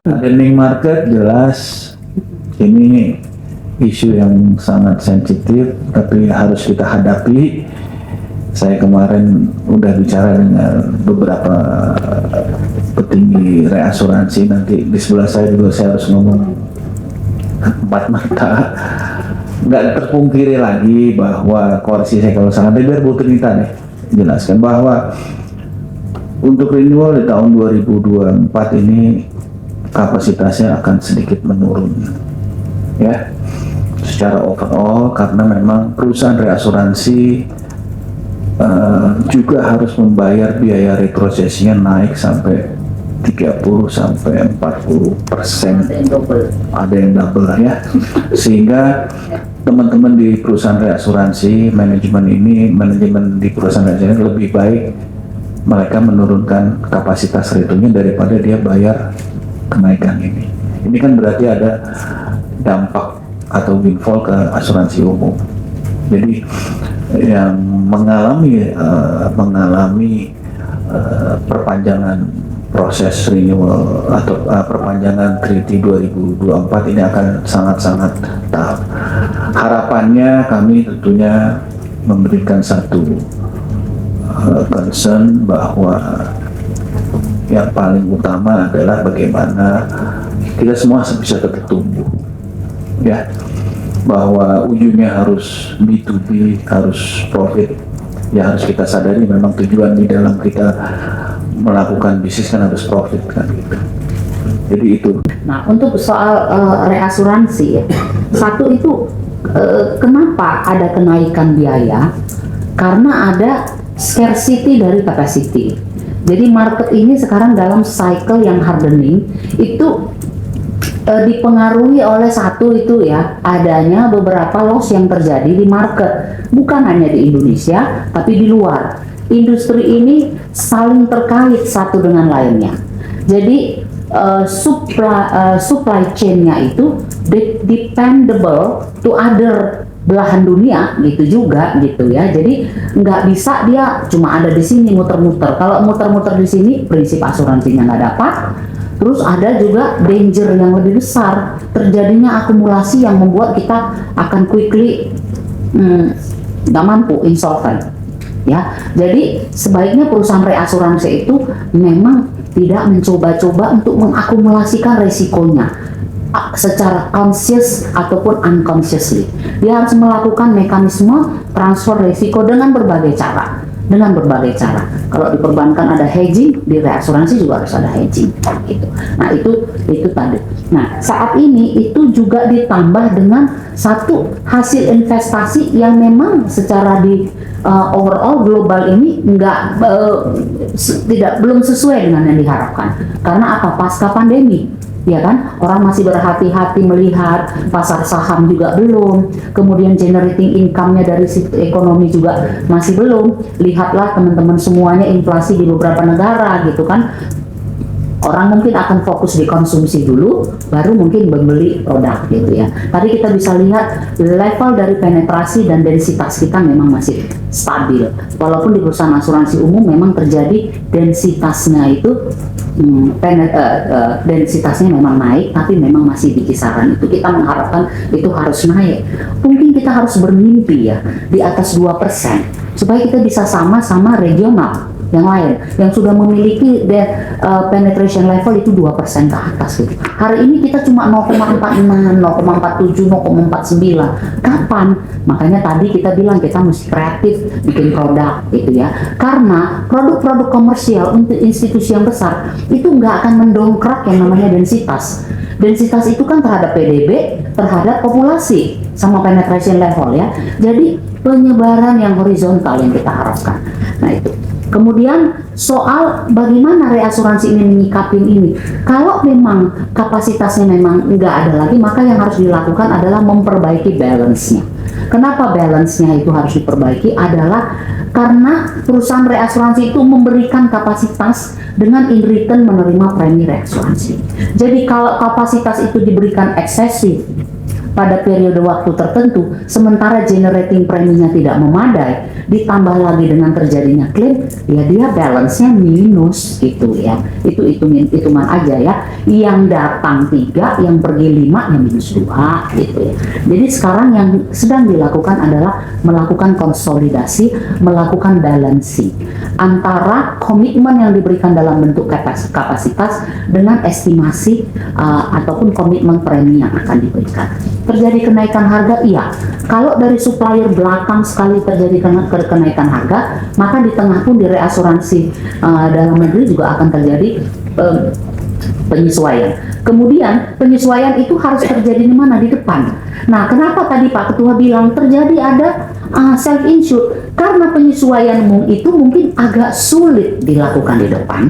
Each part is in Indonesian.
Hardening market jelas ini isu yang sangat sensitif, tapi harus kita hadapi. Saya kemarin udah bicara dengan beberapa petinggi reasuransi, nanti di sebelah saya juga saya harus ngomong empat mata. Nggak terpungkiri lagi bahwa koreksi saya kalau sangat, biar Bu Trinita nih jelaskan bahwa untuk renewal di tahun 2024 ini kapasitasnya akan sedikit menurun ya secara overall, karena memang perusahaan reasuransi juga harus membayar biaya retrocession naik sampai 30 sampai 40%, ada yang double ya, sehingga teman-teman di perusahaan reasuransi, manajemen di perusahaan reasuransi lebih baik mereka menurunkan kapasitas retunya daripada dia bayar kenaikan ini. Ini kan berarti ada dampak atau windfall ke asuransi umum. Jadi yang mengalami perpanjangan proses renewal atau perpanjangan treaty 2024 ini akan sangat-sangat tahap. Harapannya kami tentunya memberikan satu concern bahwa yang paling utama adalah bagaimana kita semua bisa tetap tumbuh ya, bahwa ujungnya harus B2B, harus profit ya, harus kita sadari memang tujuan di dalam kita melakukan bisnis kan harus profit kan gitu. Jadi itu. Nah, untuk soal reasuransi ya, satu itu kenapa ada kenaikan biaya? Karena ada scarcity dari capacity. Jadi market ini sekarang dalam cycle yang hardening itu dipengaruhi oleh satu itu ya, adanya beberapa loss yang terjadi di market, bukan hanya di Indonesia tapi di luar. Industri ini saling terkait satu dengan lainnya. Jadi supply chain-nya itu dependable to other belahan dunia gitu juga gitu ya. Jadi nggak bisa dia cuma ada di sini muter-muter. Kalau muter-muter di sini prinsip asuransinya nggak dapat. Terus ada juga danger yang lebih besar, terjadinya akumulasi yang membuat kita akan quickly nggak mampu, insolvent ya. Jadi sebaiknya perusahaan reasuransi itu memang tidak mencoba-coba untuk mengakumulasikan resikonya secara conscious ataupun unconsciously. Dia harus melakukan mekanisme transfer risiko dengan berbagai cara. Kalau di perbankan ada hedging, di reasuransi juga harus ada hedging gitu. Nah, itu tadi. Nah, saat ini itu juga ditambah dengan satu hasil investasi yang memang secara di overall global ini belum sesuai dengan yang diharapkan. Karena apa? Pasca pandemi, ya kan, orang masih berhati-hati melihat, pasar saham juga belum, kemudian generating income-nya dari ekonomi juga masih belum. Lihatlah teman-teman semuanya inflasi di beberapa negara gitu kan. Orang mungkin akan fokus di konsumsi dulu, baru mungkin membeli produk gitu ya. Tadi kita bisa lihat level dari penetrasi dan densitas kita memang masih stabil. Walaupun di perusahaan asuransi umum memang terjadi densitasnya itu densitasnya memang naik, tapi memang masih di kisaran itu. Kita mengharapkan itu harus naik. Mungkin kita harus bermimpi ya di atas 2% supaya kita bisa sama-sama regional yang lain yang sudah memiliki penetration level itu 2% ke atas gitu. Hari ini kita cuma 0,46, 0,47, 0,49. Kapan? Makanya tadi kita bilang kita mesti kreatif bikin produk gitu ya. Karena produk-produk komersial untuk institusi yang besar itu nggak akan mendongkrak yang namanya densitas. Densitas itu kan terhadap PDB, terhadap populasi sama penetration level ya. Jadi penyebaran yang horizontal yang kita harapkan. Nah itu. Kemudian soal bagaimana reasuransi ini menyikapin ini. Kalau memang kapasitasnya memang nggak ada lagi, maka yang harus dilakukan adalah memperbaiki balance-nya. Kenapa balance-nya itu harus diperbaiki? Adalah karena perusahaan reasuransi itu memberikan kapasitas dengan in return menerima premi reasuransi. Jadi kalau kapasitas itu diberikan eksesif, pada periode waktu tertentu, sementara generating preminya tidak memadai, ditambah lagi dengan terjadinya klaim, ya dia balance-nya minus gitu ya. Itu hitungan aja ya. Yang datang 3, yang pergi 5, ya minus 2 gitu ya. Jadi sekarang yang sedang dilakukan adalah melakukan konsolidasi, melakukan balancing antara komitmen yang diberikan dalam bentuk kapasitas dengan estimasi ataupun komitmen premi yang akan diberikan. Terjadi kenaikan harga, iya. Kalau dari supplier belakang sekali terjadi kenaikan harga, maka di tengah pun di reasuransi dalam negeri juga akan terjadi penyesuaian. Kemudian penyesuaian itu harus terjadi di mana? Di depan. Nah, kenapa tadi Pak Ketua bilang terjadi ada self insure? Karena penyesuaian itu mungkin agak sulit dilakukan di depan.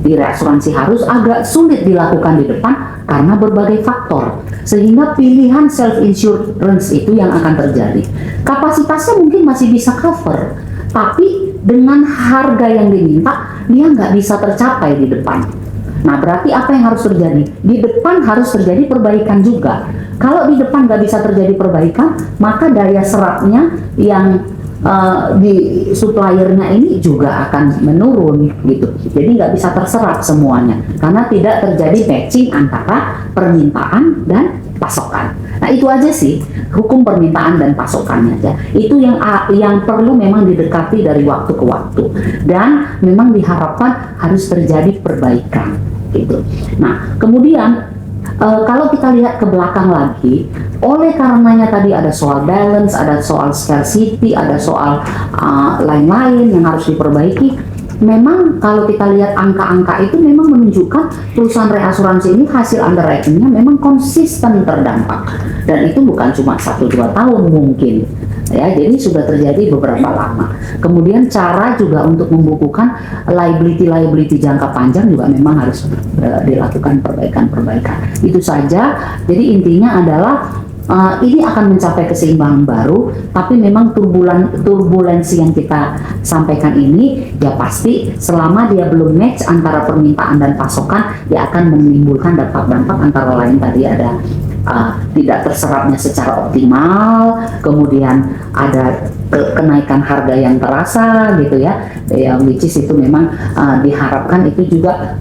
Di reasuransi harus agak sulit dilakukan di depan karena berbagai faktor. Sehingga pilihan self insurance itu yang akan terjadi. Kapasitasnya mungkin masih bisa cover, tapi dengan harga yang diminta dia nggak bisa tercapai di depan. Nah, berarti apa yang harus terjadi? Di depan harus terjadi perbaikan juga. Kalau di depan nggak bisa terjadi perbaikan, maka daya serapnya yang di suppliernya ini juga akan menurun gitu. Jadi nggak bisa terserap semuanya karena tidak terjadi matching antara permintaan dan pasokan. Nah, itu aja sih hukum permintaan dan pasokannya aja. Itu yang perlu memang didekati dari waktu ke waktu dan memang diharapkan harus terjadi perbaikan gitu. Nah, kemudian kalau kita lihat ke belakang lagi, oleh karenanya tadi ada soal balance, ada soal scarcity, ada soal lain-lain yang harus diperbaiki. Memang kalau kita lihat angka-angka itu memang menunjukkan perusahaan reasuransi ini hasil underwriting-nya memang konsisten terdampak, dan itu bukan cuma 1-2 tahun mungkin ya, jadi sudah terjadi beberapa lama. Kemudian cara juga untuk membukukan liability jangka panjang juga memang harus dilakukan perbaikan-perbaikan. Itu saja. Jadi intinya adalah ini akan mencapai keseimbangan baru, tapi memang turbulensi yang kita sampaikan ini ya pasti selama dia belum match antara permintaan dan pasokan, dia akan menimbulkan dampak-dampak antara lain tadi ada tidak terserapnya secara optimal, kemudian ada kenaikan harga yang terasa gitu ya, which is itu memang diharapkan itu juga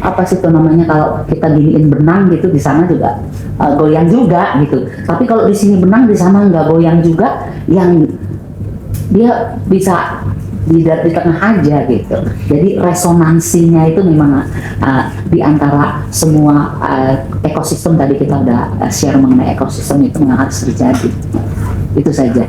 apa sih itu namanya, kalau kita giniin benang gitu di sana juga goyang juga gitu. Tapi kalau di sini benang di sana nggak goyang juga, yang dia bisa di tengah aja gitu. Jadi resonansinya itu memang di antara semua ekosistem tadi kita udah share mengenai ekosistem itu memang harus terjadi. Itu saja.